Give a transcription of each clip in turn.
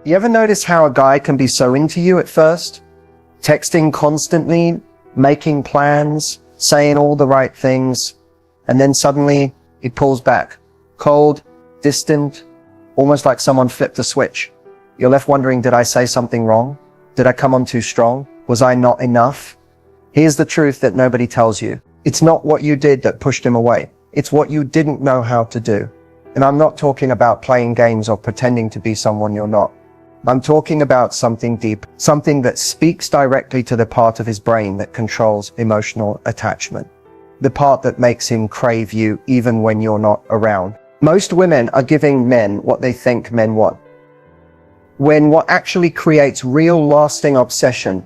You ever notice how a guy can be so into you at first? Texting constantly, making plans, saying all the right things, and then suddenly he pulls back. Cold, distant, almost like someone flipped a switch. You're left wondering, did I say something wrong? Did I come on too strong? Was I not enough? Here's the truth that nobody tells you. It's not what you did that pushed him away. It's what you didn't know how to do. And I'm not talking about playing games or pretending to be someone you're not. I'm talking about something deep, something that speaks directly to the part of his brain that controls emotional attachment. The part that makes him crave you even when you're not around. Most women are giving men what they think men want, when what actually creates real lasting obsession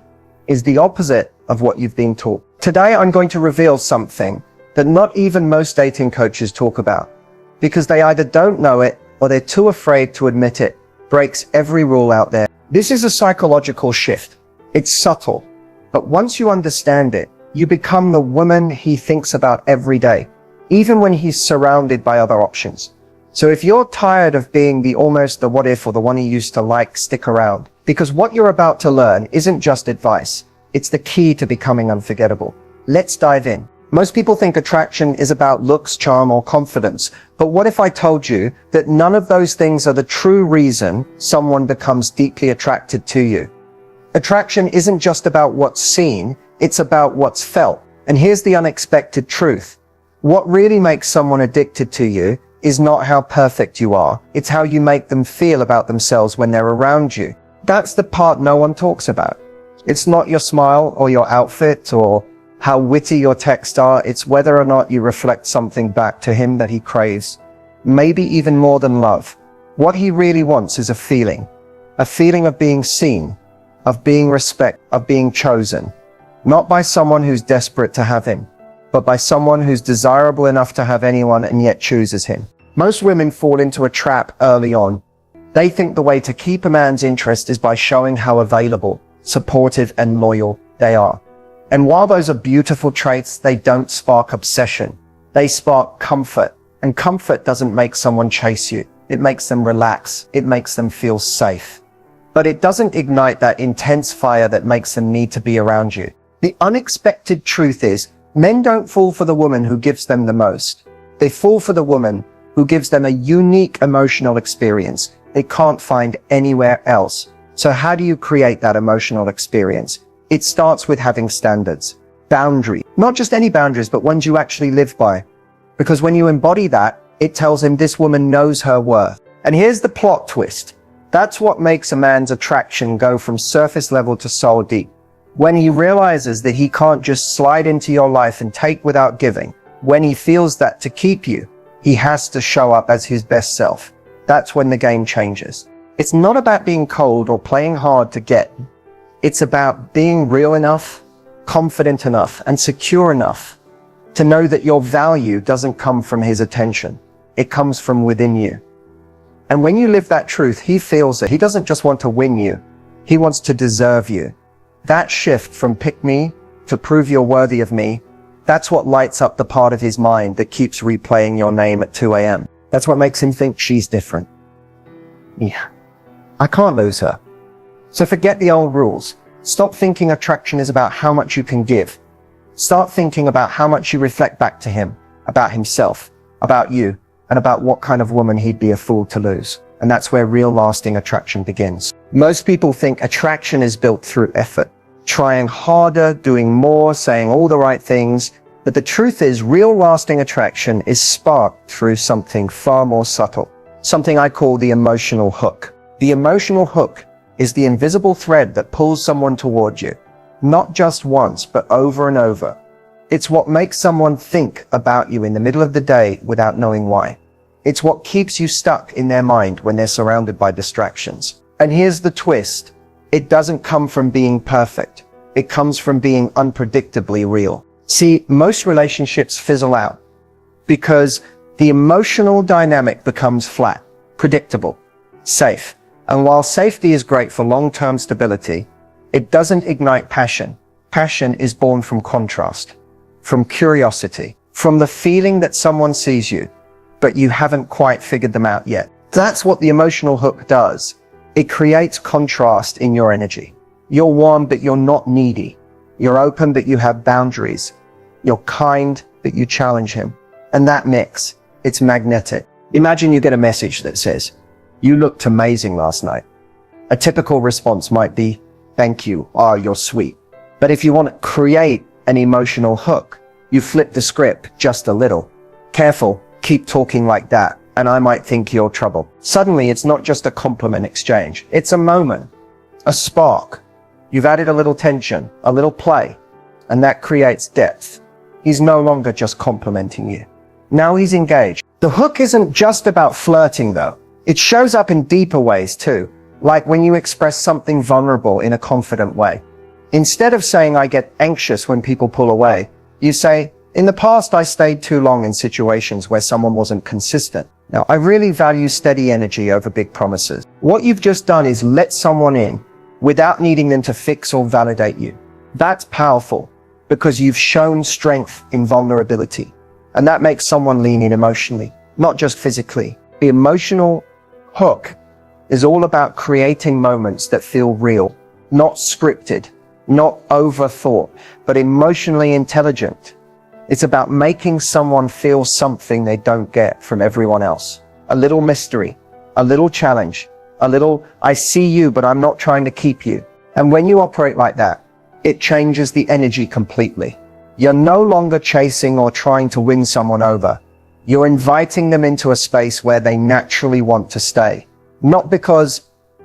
is the opposite of what you've been taught. Today, I'm going to reveal something that not even most dating coaches talk about, because they either don't know it or they're too afraid to admit it. Breaks every rule out there. This is a psychological shift. It's subtle, but once you understand it, you become the woman he thinks about every day, even when he's surrounded by other options. So if you're tired of being the almost the what if or the one he used to like, stick around, because what you're about to learn isn't just advice. It's the key to becoming unforgettable. Let's dive in. Most people think attraction is about looks, charm, or confidence. But what if I told you that none of those things are the true reason someone becomes deeply attracted to you? Attraction isn't just about what's seen, it's about what's felt. And here's the unexpected truth. What really makes someone addicted to you is not how perfect you are. It's how you make them feel about themselves when they're around you. That's the part no one talks about. It's not your smile or your outfit or how witty your texts are. It's whether or not you reflect something back to him that he craves. Maybe even more than love. What he really wants is a feeling of being seen, of being respected, of being chosen. Not by someone who's desperate to have him, but by someone who's desirable enough to have anyone and yet chooses him. Most women fall into a trap early on. They think the way to keep a man's interest is by showing how available, supportive, and loyal they are. And while those are beautiful traits, they don't spark obsession. They spark comfort. And comfort doesn't make someone chase you. It makes them relax. It makes them feel safe. But it doesn't ignite that intense fire that makes them need to be around you. The unexpected truth is, men don't fall for the woman who gives them the most. They fall for the woman who gives them a unique emotional experience they can't find anywhere else. So how do you create that emotional experience? It starts with having standards, boundaries, not just any boundaries, but ones you actually live by. Because when you embody that, it tells him this woman knows her worth. And here's the plot twist. That's what makes a man's attraction go from surface level to soul deep. When he realizes that he can't just slide into your life and take without giving, when he feels that to keep you, he has to show up as his best self. That's when the game changes. It's not about being cold or playing hard to get. It's about being real enough, confident enough, and secure enough to know that your value doesn't come from his attention. It comes from within you. And when you live that truth, he feels it. He doesn't just want to win you. He wants to deserve you. That shift from pick me to prove you're worthy of me, that's what lights up the part of his mind that keeps replaying your name at 2 a.m. That's what makes him think she's different. Yeah, I can't lose her. So forget the old rules. Stop thinking attraction is about how much you can give. Start thinking about how much you reflect back to him, about himself, about you, and about what kind of woman he'd be a fool to lose. And that's where real lasting attraction begins. Most people think attraction is built through effort, trying harder, doing more, saying all the right things. But the truth is, real lasting attraction is sparked through something far more subtle, something I call the emotional hook. The emotional hook is the invisible thread that pulls someone toward you, not just once, but over and over. It's what makes someone think about you in the middle of the day without knowing why. It's what keeps you stuck in their mind when they're surrounded by distractions. And here's the twist. It doesn't come from being perfect. It comes from being unpredictably real. See, most relationships fizzle out because the emotional dynamic becomes flat, predictable, safe. And while safety is great for long-term stability, it doesn't ignite passion. Passion is born from contrast, from curiosity, from the feeling that someone sees you, but you haven't quite figured them out yet. That's what the emotional hook does. It creates contrast in your energy. You're warm, but you're not needy. You're open, but you have boundaries. You're kind, but you challenge him. And that mix, it's magnetic. Imagine you get a message that says, "You looked amazing last night." A typical response might be, "Thank you. Oh, you're sweet." But if you want to create an emotional hook, you flip the script just a little. "Careful, keep talking like that, and I might think you're trouble." Suddenly, it's not just a compliment exchange. It's a moment, a spark. You've added a little tension, a little play, and that creates depth. He's no longer just complimenting you. Now he's engaged. The hook isn't just about flirting, though. It shows up in deeper ways too, like when you express something vulnerable in a confident way. Instead of saying, "I get anxious when people pull away," you say, "In the past, I stayed too long in situations where someone wasn't consistent. Now, I really value steady energy over big promises." What you've just done is let someone in without needing them to fix or validate you. That's powerful because you've shown strength in vulnerability. And that makes someone lean in emotionally, not just physically. The emotional hook is all about creating moments that feel real, not scripted, not overthought, but emotionally intelligent. It's about making someone feel something they don't get from everyone else. A little mystery, a little challenge, a little, "I see you, but I'm not trying to keep you." And when you operate like that, it changes the energy completely. You're no longer chasing or trying to win someone over. You're inviting them into a space where they naturally want to stay. Not because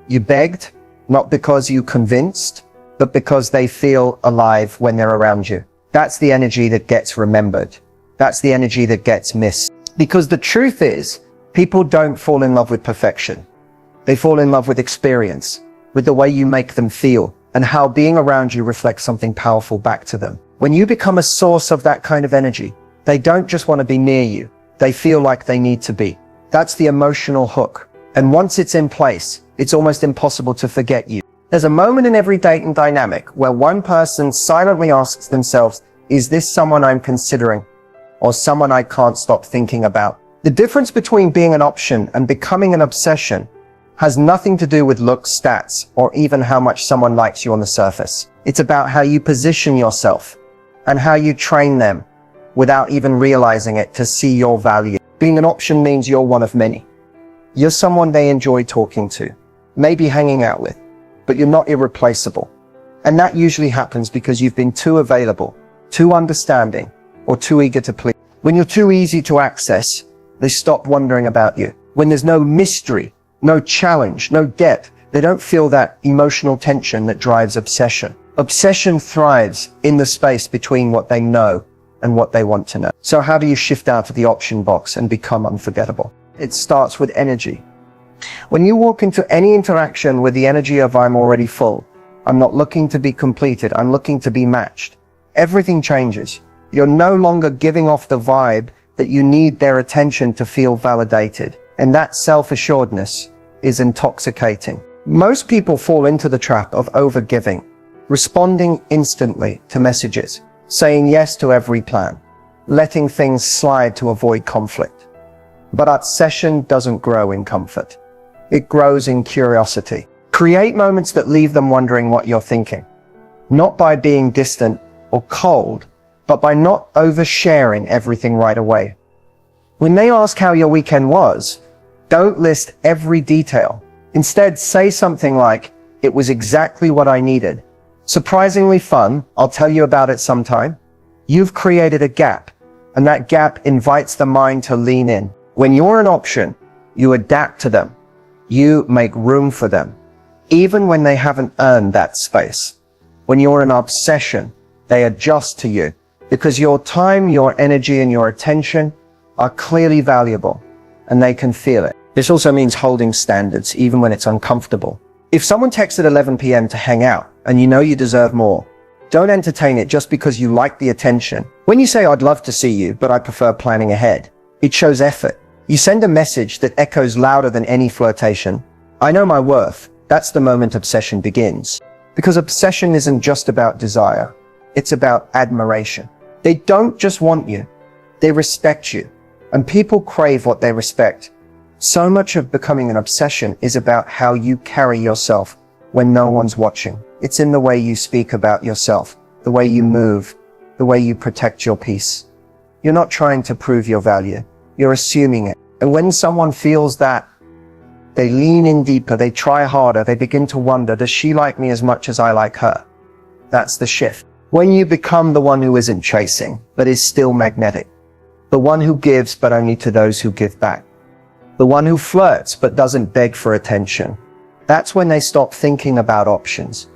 you begged, not because you convinced, but because they feel alive when they're around you. That's the energy that gets remembered. That's the energy that gets missed. Because the truth is, people don't fall in love with perfection. They fall in love with experience, with the way you make them feel, and how being around you reflects something powerful back to them. When you become a source of that kind of energy, they don't just want to be near you. They feel like they need to be. That's the emotional hook. And once it's in place, it's almost impossible to forget you. There's a moment in every dating dynamic where one person silently asks themselves, "Is this someone I'm considering? Or someone I can't stop thinking about?" The difference between being an option and becoming an obsession has nothing to do with looks, stats, or even how much someone likes you on the surface. It's about how you position yourself and how you train them without even realizing it to see your value. Being an option means you're one of many. You're someone they enjoy talking to, maybe hanging out with, but you're not irreplaceable. And that usually happens because you've been too available, too understanding, or too eager to please. When you're too easy to access, they stop wondering about you. When there's no mystery, no challenge, no depth, they don't feel that emotional tension that drives obsession. Obsession thrives in the space between what they know and what they want to know. So how do you shift out of the option box and become unforgettable? It starts with energy. When you walk into any interaction with the energy of "I'm already full, I'm not looking to be completed, I'm looking to be matched," everything changes. You're no longer giving off the vibe that you need their attention to feel validated. And that self-assuredness is intoxicating. Most people fall into the trap of overgiving, responding instantly to messages, saying yes to every plan, letting things slide to avoid conflict. But obsession doesn't grow in comfort. It grows in curiosity. Create moments that leave them wondering what you're thinking, not by being distant or cold, but by not oversharing everything right away. When they ask how your weekend was, don't list every detail. Instead, say something like, "It was exactly what I needed. Surprisingly fun. I'll tell you about it sometime." You've created a gap, and that gap invites the mind to lean in. When you're an option, you adapt to them. You make room for them, even when they haven't earned that space. When you're an obsession, they adjust to you because your time, your energy, and your attention are clearly valuable, and they can feel it. This also means holding standards, even when it's uncomfortable. If someone texts at 11 p.m. to hang out, and you know you deserve more, don't entertain it just because you like the attention. When you say, "I'd love to see you, but I prefer planning ahead," it shows effort. You send a message that echoes louder than any flirtation. "I know my worth." That's the moment obsession begins. Because obsession isn't just about desire. It's about admiration. They don't just want you. They respect you. And people crave what they respect. So much of becoming an obsession is about how you carry yourself when no one's watching. It's in the way you speak about yourself, the way you move, the way you protect your peace. You're not trying to prove your value. You're assuming it. And when someone feels that, they lean in deeper, they try harder, they begin to wonder, does she like me as much as I like her? That's the shift. When you become the one who isn't chasing, but is still magnetic. The one who gives, but only to those who give back. The one who flirts, but doesn't beg for attention. That's when they stop thinking about options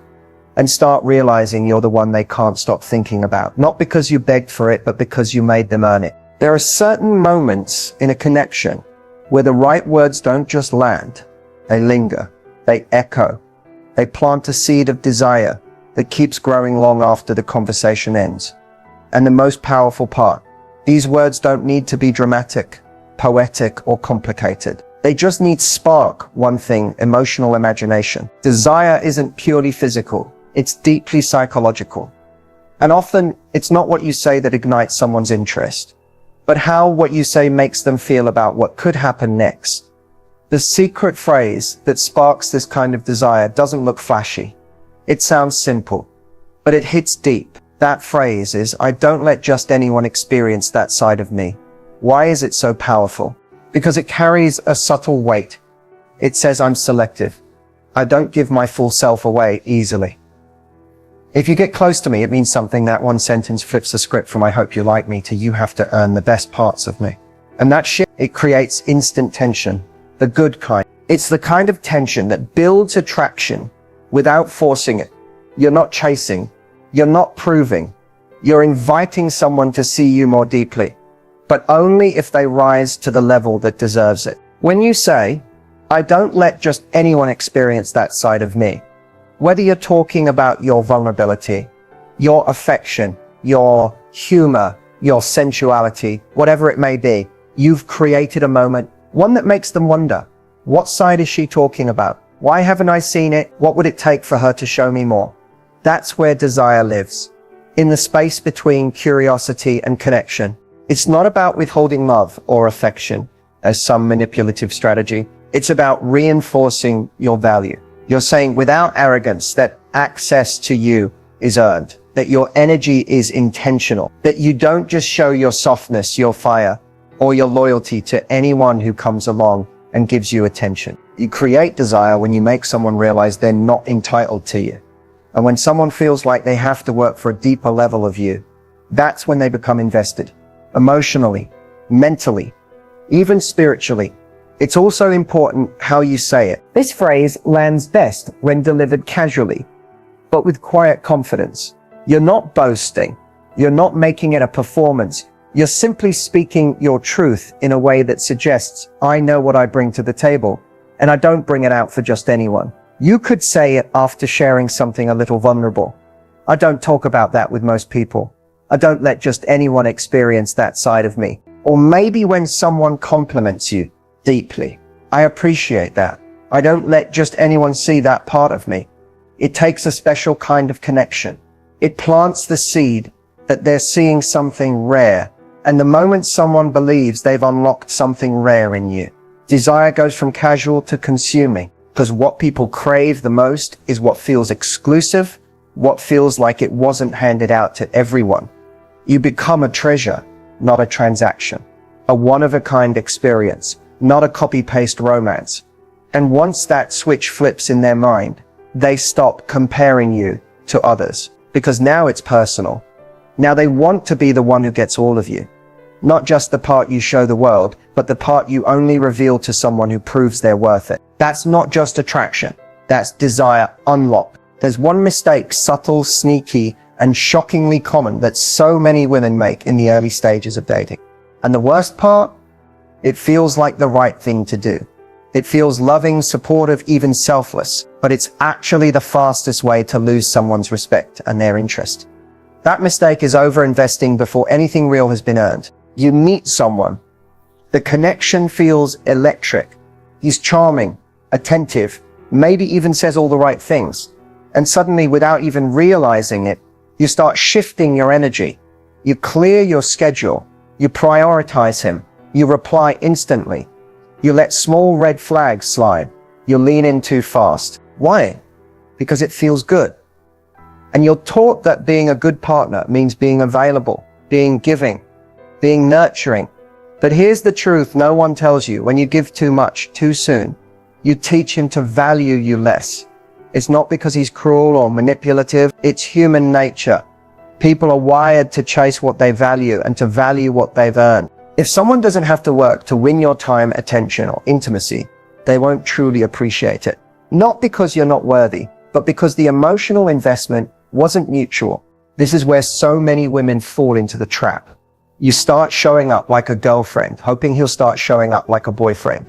and start realizing you're the one they can't stop thinking about. Not because you begged for it, but because you made them earn it. There are certain moments in a connection where the right words don't just land, they linger, they echo, they plant a seed of desire that keeps growing long after the conversation ends. And the most powerful part, these words don't need to be dramatic, poetic, or complicated. They just need spark, one thing, emotional imagination. Desire isn't purely physical, it's deeply psychological. And often, it's not what you say that ignites someone's interest, but how what you say makes them feel about what could happen next. The secret phrase that sparks this kind of desire doesn't look flashy. It sounds simple, but it hits deep. That phrase is, I don't let just anyone experience that side of me. Why is it so powerful? Because it carries a subtle weight. It says I'm selective. I don't give my full self away easily. If you get close to me, it means something. That one sentence flips the script from I hope you like me to you have to earn the best parts of me. And that shit, it creates instant tension, the good kind. It's the kind of tension that builds attraction without forcing it. You're not chasing. You're not proving. You're inviting someone to see you more deeply, but only if they rise to the level that deserves it. When you say, I don't let just anyone experience that side of me, whether you're talking about your vulnerability, your affection, your humor, your sensuality, whatever it may be, you've created a moment, one that makes them wonder, what side is she talking about? Why haven't I seen it? What would it take for her to show me more? That's where desire lives, in the space between curiosity and connection. It's not about withholding love or affection as some manipulative strategy. It's about reinforcing your value. You're saying without arrogance that access to you is earned, that your energy is intentional, that you don't just show your softness, your fire, or your loyalty to anyone who comes along and gives you attention. You create desire when you make someone realize they're not entitled to you. And when someone feels like they have to work for a deeper level of you, that's when they become invested. Emotionally, mentally, even spiritually. It's also important how you say it. This phrase lands best when delivered casually, but with quiet confidence. You're not boasting. You're not making it a performance. You're simply speaking your truth in a way that suggests, I know what I bring to the table, and I don't bring it out for just anyone. You could say it after sharing something a little vulnerable. I don't talk about that with most people. I don't let just anyone experience that side of me. Or maybe when someone compliments you deeply. I appreciate that. I don't let just anyone see that part of me. It takes a special kind of connection. It plants the seed that they're seeing something rare. And the moment someone believes they've unlocked something rare in you, desire goes from casual to consuming. Because what people crave the most is what feels exclusive, what feels like it wasn't handed out to everyone. You become a treasure, not a transaction. A one-of-a-kind experience, not a copy-paste romance. And once that switch flips in their mind, they stop comparing you to others. Because now it's personal. Now they want to be the one who gets all of you. Not just the part you show the world, but the part you only reveal to someone who proves they're worth it. That's not just attraction. That's desire unlocked. There's one mistake, subtle, sneaky, and shockingly common that so many women make in the early stages of dating. And the worst part? It feels like the right thing to do. It feels loving, supportive, even selfless, but it's actually the fastest way to lose someone's respect and their interest. That mistake is over-investing before anything real has been earned. You meet someone. The connection feels electric. He's charming, attentive, maybe even says all the right things. And suddenly, without even realizing it, you start shifting your energy. You clear your schedule. You prioritize him. You reply instantly. You let small red flags slide. You lean in too fast. Why? Because it feels good. And you're taught that being a good partner means being available, being giving, being nurturing. But here's the truth no one tells you. When you give too much, too soon, you teach him to value you less. It's not because he's cruel or manipulative. It's human nature. People are wired to chase what they value and to value what they've earned. If someone doesn't have to work to win your time, attention, or intimacy, they won't truly appreciate it. Not because you're not worthy, but because the emotional investment wasn't mutual. This is where so many women fall into the trap. You start showing up like a girlfriend, hoping he'll start showing up like a boyfriend.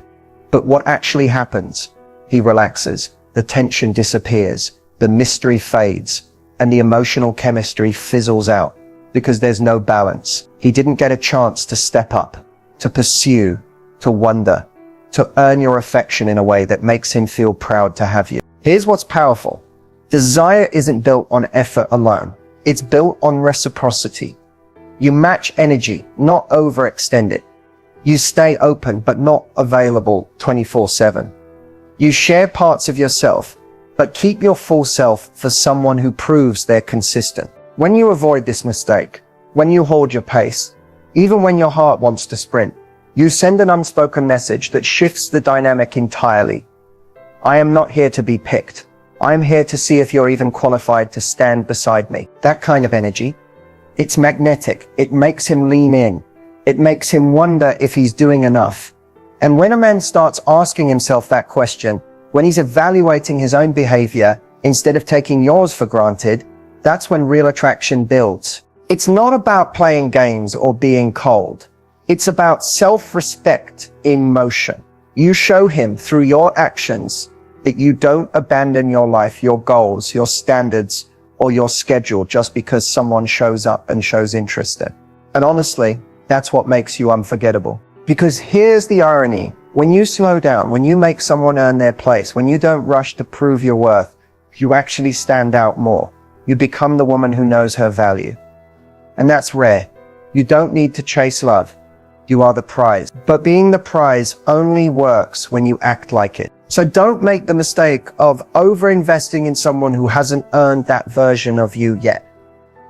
But what actually happens? He relaxes, the tension disappears, the mystery fades, and the emotional chemistry fizzles out because there's no balance. He didn't get a chance to step up, to pursue, to wonder, to earn your affection in a way that makes him feel proud to have you. Here's what's powerful. Desire isn't built on effort alone. It's built on reciprocity. You match energy, not overextend it. You stay open, but not available 24/7. You share parts of yourself, but keep your full self for someone who proves they're consistent. When you avoid this mistake, when you hold your pace, even when your heart wants to sprint, you send an unspoken message that shifts the dynamic entirely. I am not here to be picked. I am here to see if you're even qualified to stand beside me. That kind of energy, it's magnetic. It makes him lean in. It makes him wonder if he's doing enough. And when a man starts asking himself that question, when he's evaluating his own behavior instead of taking yours for granted, that's when real attraction builds. It's not about playing games or being cold. It's about self-respect in motion. You show him through your actions that you don't abandon your life, your goals, your standards, or your schedule just because someone shows up and shows interest. And honestly, that's what makes you unforgettable. Because here's the irony. When you slow down, when you make someone earn their place, when you don't rush to prove your worth, you actually stand out more. You become the woman who knows her value. And that's rare. You don't need to chase love. You are the prize. But being the prize only works when you act like it. So don't make the mistake of over-investing in someone who hasn't earned that version of you yet.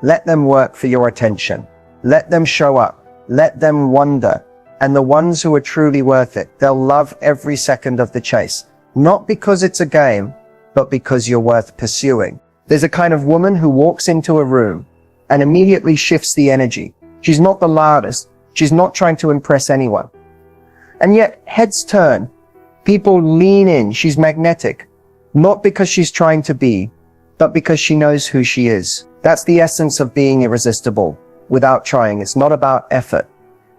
Let them work for your attention. Let them show up. Let them wonder. And the ones who are truly worth it, they'll love every second of the chase. Not because it's a game, but because you're worth pursuing. There's a kind of woman who walks into a room and immediately shifts the energy. She's not the loudest. She's not trying to impress anyone. And yet, heads turn. People lean in. She's magnetic. Not because she's trying to be, but because she knows who she is. That's the essence of being irresistible without trying. It's not about effort.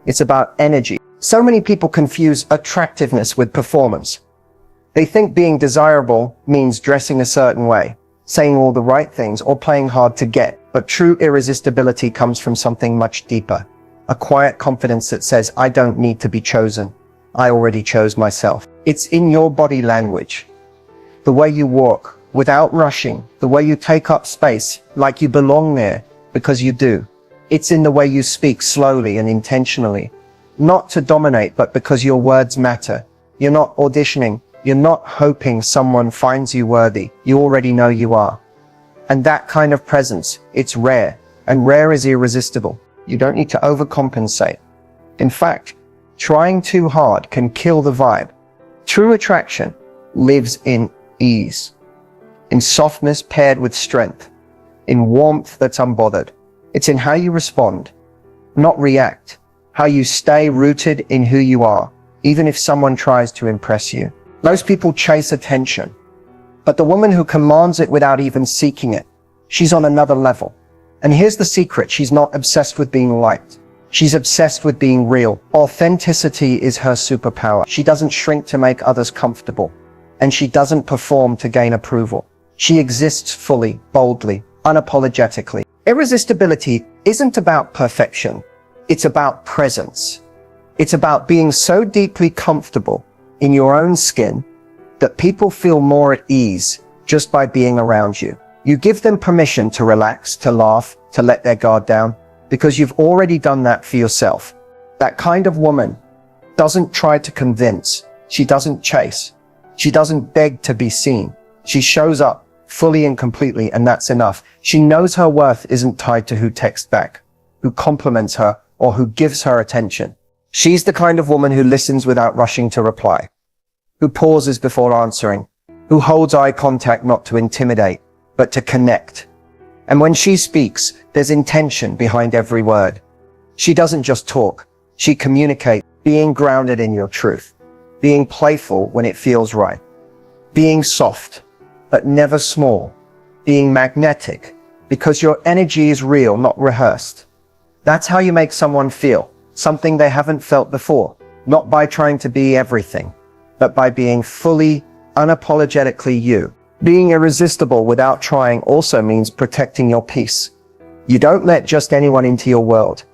It's about energy. So many people confuse attractiveness with performance. They think being desirable means dressing a certain way, saying all the right things, or playing hard to get. But true irresistibility comes from something much deeper. A quiet confidence that says, I don't need to be chosen. I already chose myself. It's in your body language. The way you walk without rushing, the way you take up space like you belong there because you do. It's in the way you speak slowly and intentionally, not to dominate, but because your words matter. You're not auditioning. You're not hoping someone finds you worthy. You already know you are. And that kind of presence, it's rare, and rare is irresistible. You don't need to overcompensate. In fact, trying too hard can kill the vibe. True attraction lives in ease, in softness paired with strength, in warmth that's unbothered. It's in how you respond, not react, how you stay rooted in who you are, even if someone tries to impress you. Most people chase attention, but the woman who commands it without even seeking it, she's on another level. And here's the secret. She's not obsessed with being liked. She's obsessed with being real. Authenticity is her superpower. She doesn't shrink to make others comfortable, and she doesn't perform to gain approval. She exists fully, boldly, unapologetically. Irresistibility isn't about perfection. It's about presence. It's about being so deeply comfortable in your own skin that people feel more at ease just by being around you. You give them permission to relax, to laugh, to let their guard down, because you've already done that for yourself. That kind of woman doesn't try to convince. She doesn't chase. She doesn't beg to be seen. She shows up fully and completely, and that's enough. She knows her worth isn't tied to who texts back, who compliments her, or who gives her attention. She's the kind of woman who listens without rushing to reply, who pauses before answering, who holds eye contact not to intimidate, but to connect. And when she speaks, there's intention behind every word. She doesn't just talk, she communicates, being grounded in your truth, being playful when it feels right, being soft, but never small, being magnetic, because your energy is real, not rehearsed. That's how you make someone feel, something they haven't felt before, not by trying to be everything, but by being fully, unapologetically you. Being irresistible without trying also means protecting your peace. You don't let just anyone into your world.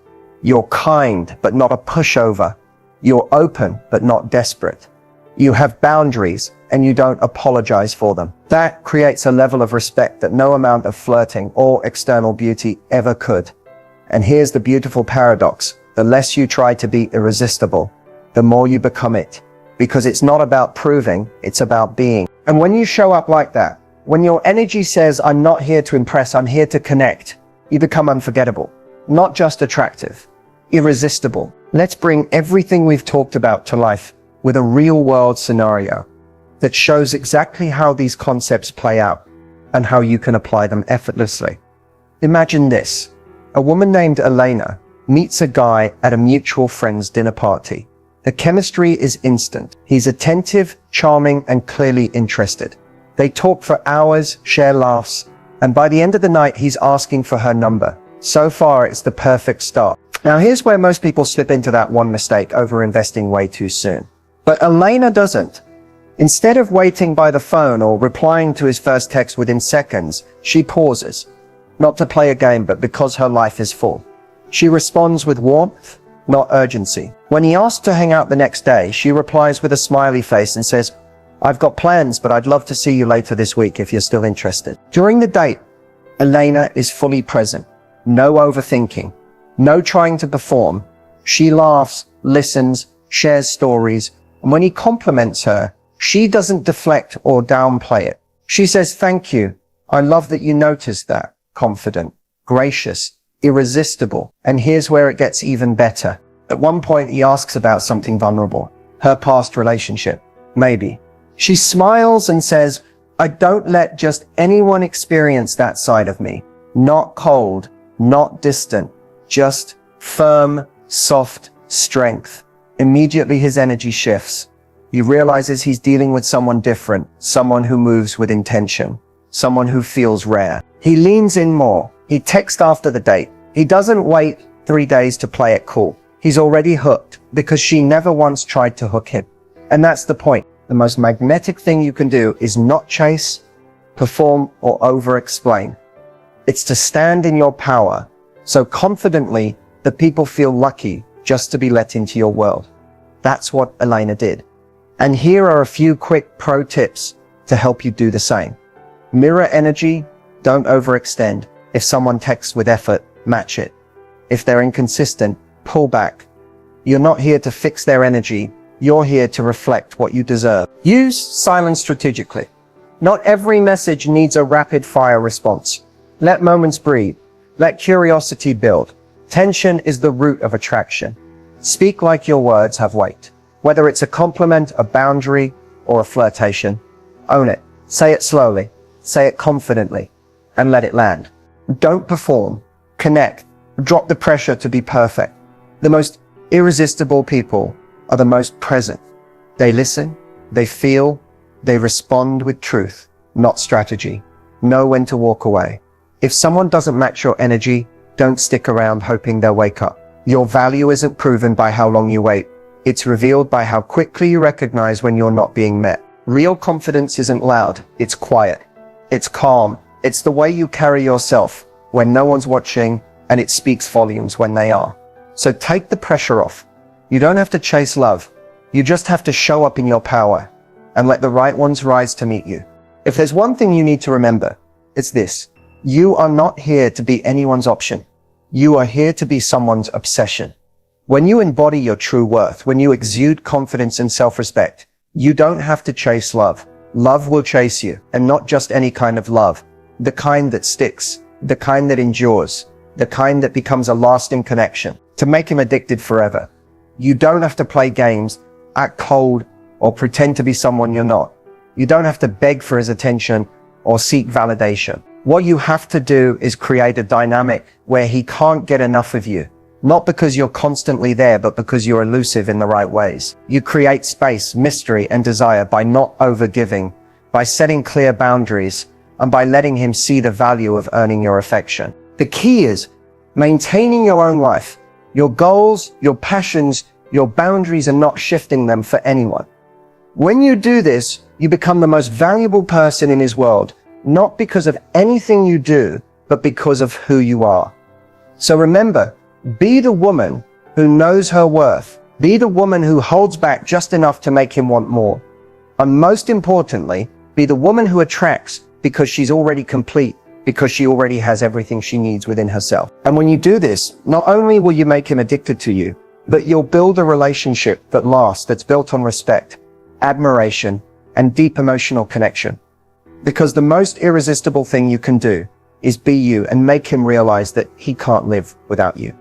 You're kind, but not a pushover. You're open, but not desperate. You have boundaries, and you don't apologize for them. That creates a level of respect that no amount of flirting or external beauty ever could. And here's the beautiful paradox. The less you try to be irresistible, the more you become it. Because it's not about proving, it's about being. And when you show up like that, when your energy says, I'm not here to impress, I'm here to connect, you become unforgettable. Not just attractive, irresistible. Let's bring everything we've talked about to life with a real-world scenario that shows exactly how these concepts play out and how you can apply them effortlessly. Imagine this. A woman named Elena meets a guy at a mutual friend's dinner party. The chemistry is instant. He's attentive, charming, and clearly interested. They talk for hours, share laughs, and by the end of the night, he's asking for her number. So far, it's the perfect start. Now, here's where most people slip into that one mistake, over-investing way too soon. But Elena doesn't. Instead of waiting by the phone or replying to his first text within seconds, she pauses. Not to play a game, but because her life is full. She responds with warmth, not urgency. When he asks to hang out the next day, she replies with a smiley face and says, I've got plans, but I'd love to see you later this week if you're still interested. During the date, Elena is fully present. No overthinking. No trying to perform. She laughs, listens, shares stories, and when he compliments her, she doesn't deflect or downplay it. She says, thank you. I love that you noticed that. Confident, gracious, irresistible. And here's where it gets even better. At one point, he asks about something vulnerable. Her past relationship. Maybe. She smiles and says, I don't let just anyone experience that side of me. Not cold, not distant, just firm, soft strength. Immediately his energy shifts. He realizes he's dealing with someone different, someone who moves with intention, someone who feels rare. He leans in more. He texts after the date. He doesn't wait 3 days to play it cool. He's already hooked because she never once tried to hook him. And that's the point. The most magnetic thing you can do is not chase, perform, or over-explain. It's to stand in your power so confidently that people feel lucky just to be let into your world. That's what Elena did. And here are a few quick pro tips to help you do the same. Mirror energy, don't overextend. If someone texts with effort, match it. If they're inconsistent, pull back. You're not here to fix their energy. You're here to reflect what you deserve. Use silence strategically. Not every message needs a rapid-fire response. Let moments breathe. Let curiosity build. Tension is the root of attraction. Speak like your words have weight. Whether it's a compliment, a boundary, or a flirtation, own it. Say it slowly. Say it confidently. And let it land. Don't perform. Connect. Drop the pressure to be perfect. The most irresistible people are the most present. They listen, they feel, they respond with truth, not strategy. Know when to walk away. If someone doesn't match your energy, don't stick around hoping they'll wake up. Your value isn't proven by how long you wait. It's revealed by how quickly you recognize when you're not being met. Real confidence isn't loud, it's quiet. It's calm. It's the way you carry yourself when no one's watching, and it speaks volumes when they are. So take the pressure off. You don't have to chase love. You just have to show up in your power and let the right ones rise to meet you. If there's one thing you need to remember, it's this. You are not here to be anyone's option. You are here to be someone's obsession. When you embody your true worth, when you exude confidence and self-respect, You don't have to chase love. Love will chase you, and not just any kind of love. The kind that sticks, the kind that endures, the kind that becomes a lasting connection, to make him addicted forever. You don't have to play games, act cold, or pretend to be someone you're not. You don't have to beg for his attention or seek validation. What you have to do is create a dynamic where he can't get enough of you. Not because you're constantly there, but because you're elusive in the right ways. You create space, mystery, and desire by not overgiving, by setting clear boundaries, and by letting him see the value of earning your affection. The key is maintaining your own life, your goals, your passions, your boundaries, and not shifting them for anyone. When you do this, you become the most valuable person in his world, not because of anything you do, but because of who you are. So remember, be the woman who knows her worth. Be the woman who holds back just enough to make him want more. And most importantly, be the woman who attracts because she's already complete, because she already has everything she needs within herself. And when you do this, not only will you make him addicted to you, but you'll build a relationship that lasts, that's built on respect, admiration, and deep emotional connection. Because the most irresistible thing you can do is be you and make him realize that he can't live without you.